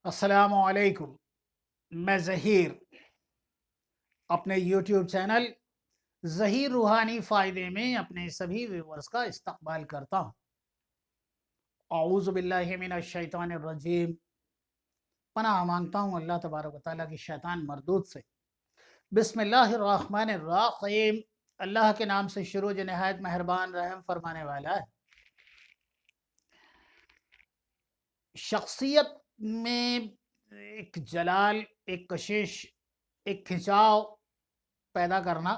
السلام علیکم۔ میں ظہیر اپنے یوٹیوب چینل ظہیر روحانی فائدے میں اپنے سبھی ویورز کا استقبال کرتا ہوں۔ اعوذ باللہ من الشیطان الرجیم، پناہ مانگتا ہوں اللہ تبارک و تعالیٰ کی شیطان مردود سے۔ بسم اللہ الرحمن الرحیم، اللہ کے نام سے شروع جو نہایت مہربان رحم فرمانے والا ہے۔ شخصیت میں ایک جلال، ایک کشش، ایک کھنچاؤ پیدا کرنا،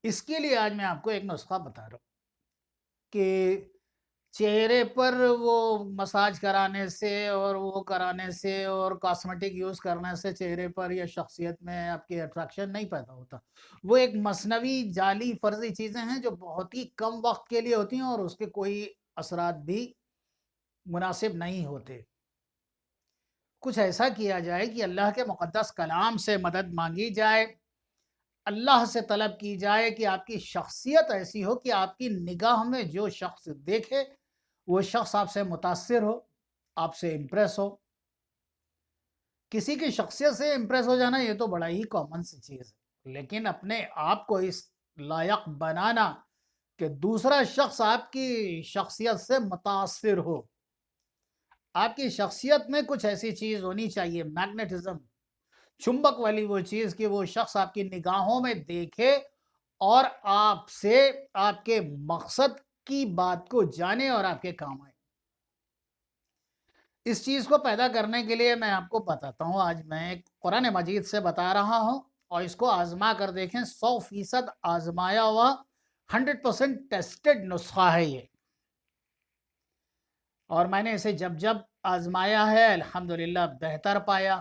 اس کے لیے آج میں آپ کو ایک نسخہ بتا رہا ہوں کہ چہرے پر وہ مساج کرانے سے اور وہ کرانے سے اور کاسمیٹک یوز کرنے سے چہرے پر یا شخصیت میں آپ کی اٹریکشن نہیں پیدا ہوتا۔ وہ ایک مصنوعی جعلی فرضی چیزیں ہیں جو بہت ہی کم وقت کے لیے ہوتی ہیں اور اس کے کوئی اثرات بھی مناسب نہیں ہوتے۔ کچھ ایسا کیا جائے کہ اللہ کے مقدس کلام سے مدد مانگی جائے، اللہ سے طلب کی جائے کہ آپ کی شخصیت ایسی ہو کہ آپ کی نگاہ میں جو شخص دیکھے وہ شخص آپ سے متاثر ہو، آپ سے امپریس ہو۔ کسی کی شخصیت سے امپریس ہو جانا یہ تو بڑا ہی کامن سی چیز ہے، لیکن اپنے آپ کو اس لائق بنانا کہ دوسرا شخص آپ کی شخصیت سے متاثر ہو۔ آپ کی شخصیت میں کچھ ایسی چیز ہونی چاہیے، میگنیٹزم، چمبک والی وہ چیز کہ وہ شخص آپ کی نگاہوں میں دیکھے اور آپ سے آپ کے مقصد کی بات کو جانے اور آپ کے کام آئے۔ اس چیز کو پیدا کرنے کے لیے میں آپ کو بتاتا ہوں، آج میں ایک قرآن مجید سے بتا رہا ہوں اور اس کو آزما کر دیکھیں۔ 100% آزمایا ہوا، 100% ٹیسٹڈ نسخہ ہے یہ، اور میں نے اسے جب جب آزمایا ہے الحمدللہ بہتر پایا۔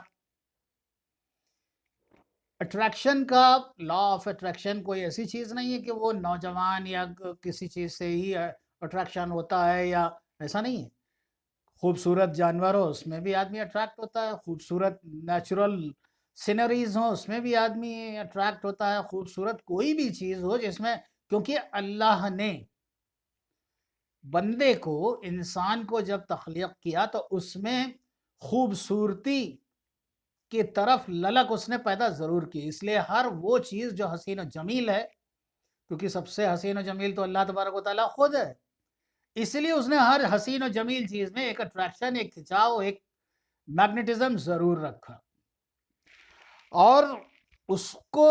اٹریکشن کا لا آف اٹریکشن کوئی ایسی چیز نہیں ہے کہ وہ نوجوان یا کسی چیز سے ہی اٹریکشن ہوتا ہے، یا ایسا نہیں ہے۔ خوبصورت جانور ہو اس میں بھی آدمی اٹریکٹ ہوتا ہے، خوبصورت نیچرل سینریز ہوں اس میں بھی آدمی اٹریکٹ ہوتا ہے، خوبصورت کوئی بھی چیز ہو جس میں، کیونکہ اللہ نے بندے کو، انسان کو جب تخلیق کیا تو اس میں خوبصورتی کی طرف للک اس نے پیدا ضرور کی، اس لیے ہر وہ چیز جو حسین و جمیل ہے، کیونکہ سب سے حسین و جمیل تو اللہ تبارک و تعالیٰ خود ہے، اس لیے اس نے ہر حسین و جمیل چیز میں ایک اٹریکشن، ایک کھچاؤ، ایک میگنیٹزم ضرور رکھا۔ اور اس کو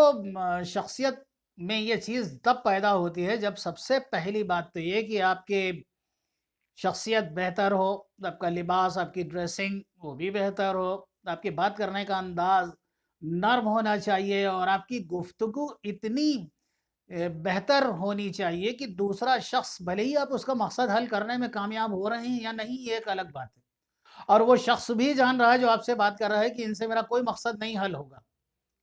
شخصیت میں یہ چیز تب پیدا ہوتی ہے جب سب سے پہلی بات تو یہ کہ آپ کے شخصیت بہتر ہو، آپ کا لباس، آپ کی ڈریسنگ وہ بھی بہتر ہو، آپ کی بات کرنے کا انداز نرم ہونا چاہیے، اور آپ کی گفتگو اتنی بہتر ہونی چاہیے کہ دوسرا شخص بھلے ہی آپ اس کا مقصد حل کرنے میں کامیاب ہو رہے ہیں یا نہیں یہ ایک الگ بات ہے، اور وہ شخص بھی جان رہا ہے جو آپ سے بات کر رہا ہے کہ ان سے میرا کوئی مقصد نہیں حل ہوگا،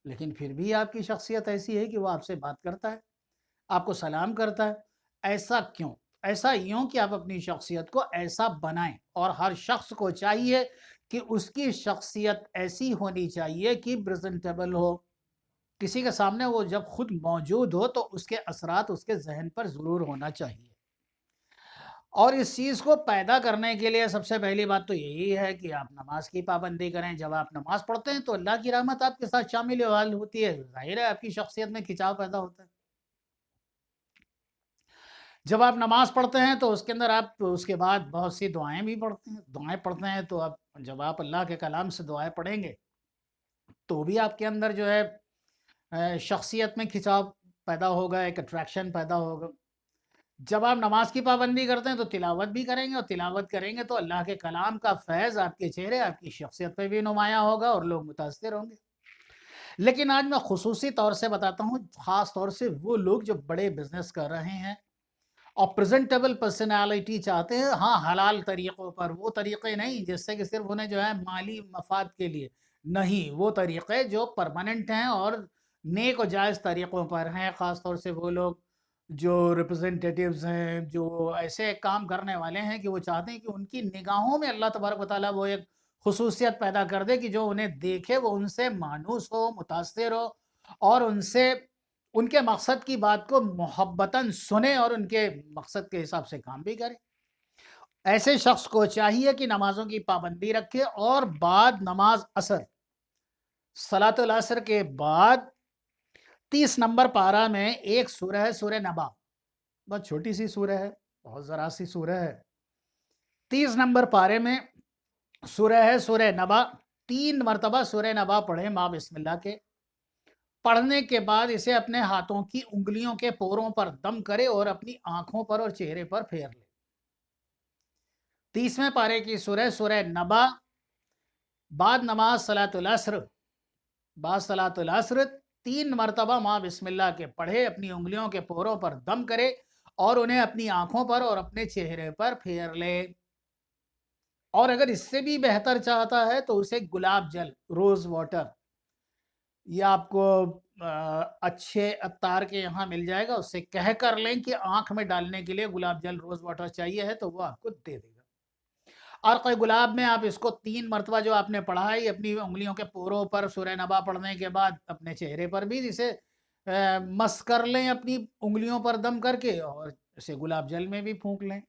لیکن پھر بھی آپ کی شخصیت ایسی ہے کہ وہ آپ سے بات کرتا ہے، آپ کو سلام کرتا ہے۔ ایسا کیوں؟ ایسا یوں کہ آپ اپنی شخصیت کو ایسا بنائیں، اور ہر شخص کو چاہیے کہ اس کی شخصیت ایسی ہونی چاہیے کہ پریزنٹیبل ہو، کسی کے سامنے وہ جب خود موجود ہو تو اس کے اثرات اس کے ذہن پر ضرور ہونا چاہیے۔ اور اس چیز کو پیدا کرنے کے لیے سب سے پہلی بات تو یہی ہے کہ آپ نماز کی پابندی کریں۔ جب آپ نماز پڑھتے ہیں تو اللہ کی رحمت آپ کے ساتھ شامل حال ہوتی ہے، ظاہر ہے آپ کی شخصیت میں کھنچاؤ پیدا ہوتا ہے۔ جب آپ نماز پڑھتے ہیں تو اس کے اندر آپ اس کے بعد بہت سی دعائیں بھی پڑھتے ہیں، دعائیں پڑھتے ہیں تو جب آپ اللہ کے کلام سے دعائیں پڑھیں گے تو بھی آپ کے اندر جو ہے شخصیت میں کھنچاؤ پیدا ہوگا، ایک اٹریکشن پیدا ہوگا۔ جب آپ نماز کی پابندی کرتے ہیں تو تلاوت بھی کریں گے، اور تلاوت کریں گے تو اللہ کے کلام کا فیض آپ کے چہرے، آپ کی شخصیت پہ بھی نمایاں ہوگا اور لوگ متاثر ہوں گے۔ لیکن آج میں خصوصی طور سے بتاتا ہوں، خاص طور سے وہ لوگ جو بڑے بزنس کر رہے ہیں اور پریزنٹیبل پرسنالٹی چاہتے ہیں، ہاں حلال طریقوں پر، وہ طریقے نہیں جس سے کہ صرف انہیں جو ہے مالی مفاد کے لیے نہیں، وہ طریقے جو پرماننٹ ہیں اور نیک و جائز طریقوں پر ہیں، خاص طور سے وہ لوگ جو ریپرزنٹیٹیوز ہیں، جو ایسے کام کرنے والے ہیں کہ وہ چاہتے ہیں کہ ان کی نگاہوں میں اللہ تبارک و تعالیٰ وہ ایک خصوصیت پیدا کر دے کہ جو انہیں دیکھے وہ ان سے مانوس ہو، متاثر ہو، اور ان سے ان کے مقصد کی بات کو محبتاً سنے اور ان کے مقصد کے حساب سے کام بھی کرے۔ ایسے شخص کو چاہیے کہ نمازوں کی پابندی رکھے اور بعد نماز عصر، صلاۃ العصر کے بعد 30 نمبر پارہ میں ایک سورہ ہے سورہ نبا، بہت چھوٹی سی سورہ ہے، بہت ذرا سی سورہ ہے۔ 30 نمبر پارے میں سورہ ہے سورہ نبا، 3 مرتبہ سورہ نبا پڑھیں ماں بسم اللہ کے۔ پڑھنے کے بعد اسے اپنے ہاتھوں کی انگلیوں کے پوروں پر دم کرے اور اپنی آنکھوں پر اور چہرے پر پھیر لے۔ 30ویں پارے کی سورہ سورہ نبا، بعد نماز صلاۃ العصر، بعد صلاۃ العصر 3 مرتبہ ماں بسم اللہ کے پڑھے، اپنی انگلیوں کے پوروں پر دم کرے اور انہیں اپنی آنکھوں پر اور اپنے چہرے پر پھیر لے۔ اور اگر اس سے بھی بہتر چاہتا ہے تو اسے گلاب جل، روز واٹر، یہ آپ کو اچھے عطار کے یہاں مل جائے گا، اس سے کہہ کر لیں کہ آنکھ میں ڈالنے کے لیے گلاب جل روز واٹر چاہیے ہے تو وہ آپ کو دے دے گا۔ عرق گلاب میں آپ اس کو 3 مرتبہ جو آپ نے پڑھا ہے اپنی انگلیوں کے پوروں پر سورہ نبا پڑھنے کے بعد اپنے چہرے پر بھی اسے مس کر لیں اپنی انگلیوں پر دم کر کے، اور اسے گلاب جل میں بھی پھونک لیں،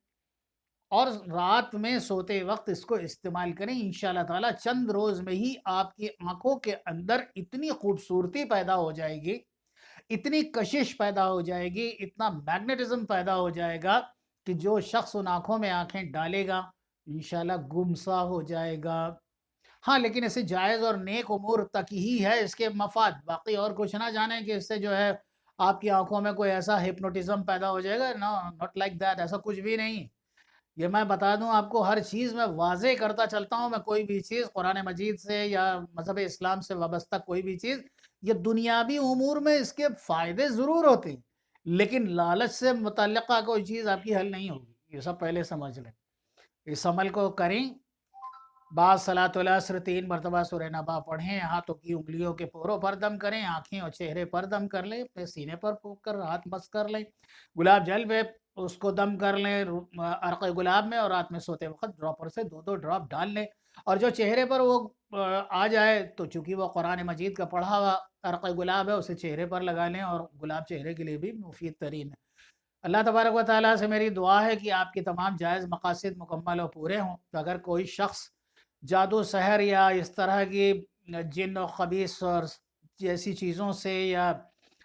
اور رات میں سوتے وقت اس کو استعمال کریں۔ انشاءاللہ تعالی چند روز میں ہی آپ کی آنکھوں کے اندر اتنی خوبصورتی پیدا ہو جائے گی، اتنی کشش پیدا ہو جائے گی، اتنا میگنیٹزم پیدا ہو جائے گا کہ جو شخص ان آنکھوں میں آنکھیں ڈالے گا انشاءاللہ گمسا ہو جائے گا۔ ہاں لیکن اسے جائز اور نیک امور تک ہی ہے اس کے مفاد، باقی اور کچھ نہ جانیں کہ اس سے جو ہے آپ کی آنکھوں میں کوئی ایسا ہپنوٹزم پیدا ہو جائے گا، نو ناٹ لائک دیٹ، ایسا کچھ بھی نہیں۔ یہ میں بتا دوں آپ کو، ہر چیز میں واضح کرتا چلتا ہوں، میں کوئی بھی چیز قرآن مجید سے یا مذہب اسلام سے وابستہ کوئی بھی چیز، یہ دنیاوی امور میں اس کے فائدے ضرور ہوتے ہیں لیکن لالچ سے متعلقہ کوئی چیز آپ کی حل نہیں ہوگی، یہ سب پہلے سمجھ لیں۔ اس عمل کو کریں، بعد صلاۃ العصر 3 مرتبہ سورہ نبا پڑھیں، ہاتھوں کی انگلیوں کے پوروں پر دم کریں، آنکھیں اور چہرے پر دم کر لیں، اپنے سینے پر پھونک کر ہاتھ مس کر لیں، گلاب جل پہ اس کو دم کر لیں عرق گلاب میں، اور رات میں سوتے وقت ڈراپر سے 2 ڈراپ ڈال لیں، اور جو چہرے پر وہ آ جائے تو چونکہ وہ قرآن مجید کا پڑھا ہوا عرق گلاب ہے اسے چہرے پر لگا لیں، اور گلاب چہرے کے لیے بھی مفید ترین ہے۔ اللہ تبارک و تعالیٰ سے میری دعا ہے کہ آپ کے تمام جائز مقاصد مکمل اور پورے ہوں۔ اگر کوئی شخص جادو سحر یا اس طرح کی جن و خبیث اور جیسی چیزوں سے یا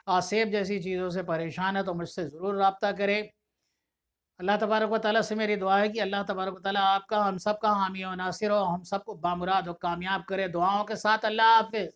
آسیب جیسی چیزوں سے پریشان ہے تو مجھ سے ضرور رابطہ کرے۔ اللہ تبارک و تعالیٰ سے میری دعا ہے کہ اللہ تبارک و تعالیٰ آپ کا، ہم سب کا حامی و ناصر ہو، ہم سب کو بامراد و کامیاب کرے۔ دعاؤں کے ساتھ اللہ حافظ۔